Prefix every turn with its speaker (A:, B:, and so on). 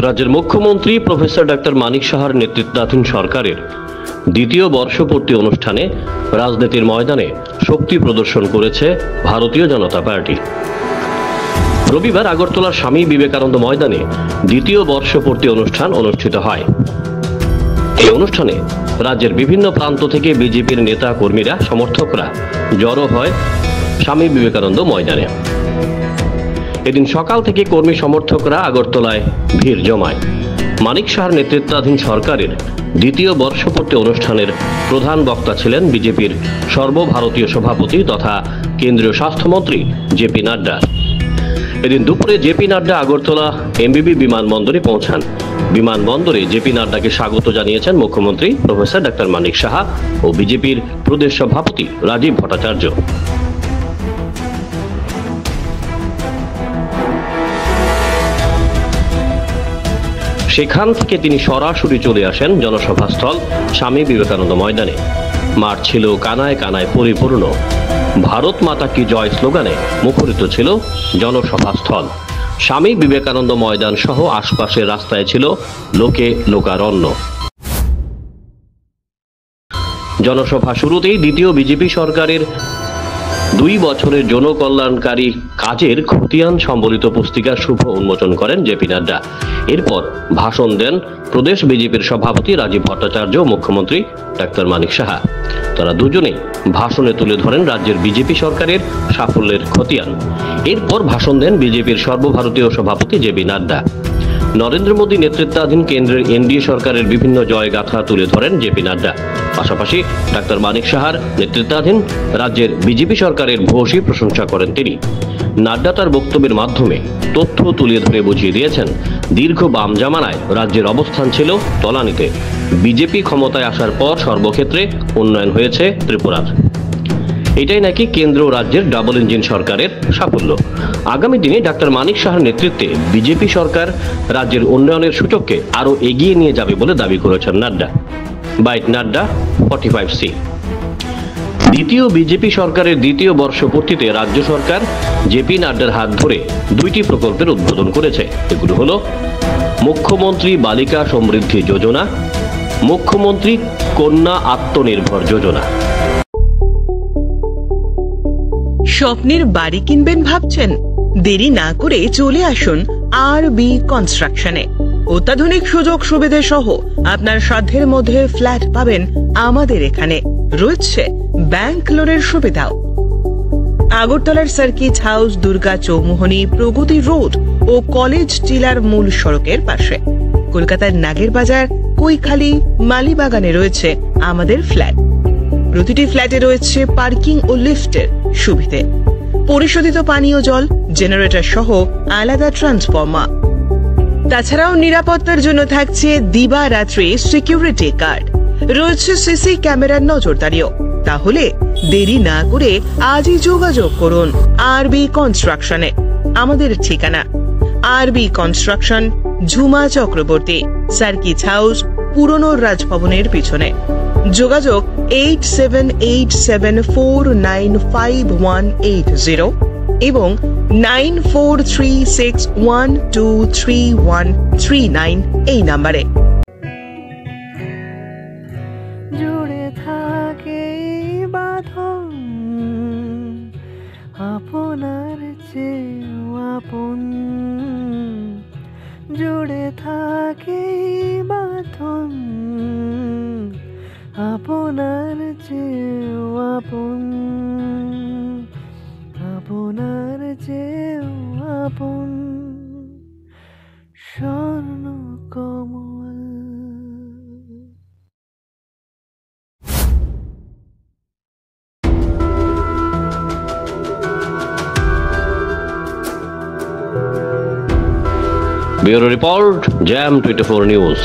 A: রাজ্যের মুখ্যমন্ত্রী professor doctor মানিক সাহার নেতৃত্বাধীন সরকারের দ্বিতীয় বর্ষপূর্তি অনুষ্ঠানে রাজনীতির ময়দানে শক্তি প্রদর্শন করেছে ভারতীয় জনতা পার্টি। রবিবার আগরতলার স্বামী বিবেকানন্দ ময়দানে দ্বিতীয় বর্ষপূর্তি অনুষ্ঠান অনুষ্ঠিত হয়। এই অনুষ্ঠানে রাজ্যের বিভিন্ন প্রান্ত থেকে বিজেপির নেতা কর্মীরা সমর্থকরা জড়ো হয় স্বামী বিবেকানন্দ ময়দানে। এদিন সকাল থেকে কর্মী সমর্থকরা আগরতলায় ভিড় জমায়। মানিক সাহার নেতৃত্বাধীন সরকারের দ্বিতীয় বর্ষপূর্তি অনুষ্ঠানের প্রধান বক্তা ছিলেন বিজেপির সর্বভারতীয় সভাপতি তথা কেন্দ্রীয় স্বাস্থ্যমন্ত্রী জেপি নাড্ডা। এদিন দুপুরে জেপি নাড্ডা আগরতলা এমবিবি বিমানবন্দরে পৌঁছান। বিমানবন্দরে জেপি নাড্ডাকে স্বাগত জানিয়েছেন মুখ্যমন্ত্রী প্রফেসর ডাক্তার মানিক সাহা ও বিজেপির প্রদেশ সভাপতি রাজীব ভট্টাচার্য। সেখান থেকে তিনি সরাসরি চলে আসেন জনসভাস্থল স্বামী বিবেকানন্দ ময়দানে। মাঠ ছিল কানায় কানায় পরিপূর্ণ। ভারত মাতা কি জয় স্লোগানে মুখরিত ছিল জনসভাস্থল। স্বামী বিবেকানন্দ ময়দান সহ আশপাশের রাস্তায় ছিল লোকে লোকারণ্য। জনসভা শুরুতেই দ্বিতীয় বিজেপি সরকারের 2 বছরের জনকল্যাণকারী কাজের খতিয়ান সম্বলিত পুস্তিকার শুভ উন্মোচন করেন জেপি নাড্ডা। এরপর ভাষণ দেন প্রদেশ বিজেপির সভাপতি রাজীব ভট্টাচার্য ও মুখ্যমন্ত্রী ডাক্তার মানিক সাহা। তারা দুজনেই ভাষণে তুলে ধরেন রাজ্যের বিজেপি সরকারের সাফল্যের খতিয়ান। এরপর ভাষণ দেন বিজেপির সর্বভারতীয় সভাপতি জেপি নাড্ডা। নরেন্দ্র মোদী নেতৃত্বাধীন কেন্দ্রের এনডিএ সরকারের বিভিন্ন জয়গাথা তুলে ধরেন জেপি নাড্ডা। পাশাপাশি ডাক্তার মানিক সাহার নেতৃত্বাধীন রাজ্যের বিজেপি সরকারের ভূয়সী প্রশংসা করেন তিনি। নাড্ডা তার বক্তব্যের মাধ্যমে তথ্য তুলে ধরে বুঝিয়ে দিয়েছেন দীর্ঘ বাম জামানায় রাজ্যের অবস্থান ছিল তলানিতে। বিজেপি ক্ষমতায় আসার পর সর্বক্ষেত্রে উন্নয়ন হয়েছে ত্রিপুরার। এটাই নাকি কেন্দ্র ও রাজ্যের ডাবল ইঞ্জিন সরকারের সাফল্য। আগামী দিনে ডাক্তার মানিক সাহার নেতৃত্বে বিজেপি সরকার রাজ্যের উন্নয়নের সূচককে আরো এগিয়ে নিয়ে যাবে বলে দাবি করেছেন নাড্ডা। Byte Nadda 45C। দ্বিতীয় বিজেপি সরকারের দ্বিতীয় বর্ষপূর্তিতে রাজ্য সরকার জেপি নাড্ডার হাত ধরে 2টি প্রকল্পের উদ্বোধন করেছে। এগুলো হলো মুখ্যমন্ত্রী বালিকা সমৃদ্ধি যোজনা, মুখ্যমন্ত্রী কন্যা আত্মনির্ভর যোজনা।
B: স্বপ্নের বাড়ি কিনবেন ভাবছেন? দেরি না করে চলে আসুন আরবি কনস্ট্রাকশনে। অত্যাধুনিক সুযোগ সুবিধা সহ আপনার সাধ্যের মধ্যে ফ্ল্যাট পাবেন আমাদের এখানে। রয়েছে ব্যাংক লোনের সুবিধাও। আগরতলার সার্কিট হাউস, দুর্গা চৌমুহনী, প্রগতি রোড ও কলেজ টিলার মূল সড়কের পাশে। কলকাতার নাগের বাজার, কৈখালি, মালিবাগানে রয়েছে আমাদের ফ্ল্যাট। প্রতিটি ফ্ল্যাটে রয়েছে পার্কিং ও লিফটের সুবিধে, পরিশোধিত পানীয় জল, জেনারেটর সহ আলাদা ট্রান্সফরমার। তাছাড়াও নিরাপত্তার জন্য থাকছে দিবারাত্রি সিকিউরিটি গার্ড। রয়েছে সিসি ক্যামেরার নজরদারিও। তাহলে দেরি না করে আজই যোগাযোগ করুন আরবি কনস্ট্রাকশনে। আমাদের ঠিকানা আরবি construction, Jhuma Chakraborty, circuit house, পুরনো রাজভবনের পিছনে। যোগাযোগ 8787495180 এবং 9436123139 এই নাম্বারে।
C: জুড়ে থাকে বাঁধন আপনার চেয়েও আপন, জুড়ে থাকে বাঁধন আপনার চেয়েও আপন, আপনার চেয়েও আপন স্বর্ণ কমল।
A: ব্যুরো রিপোর্ট, জ্যাম 24 নিউজ।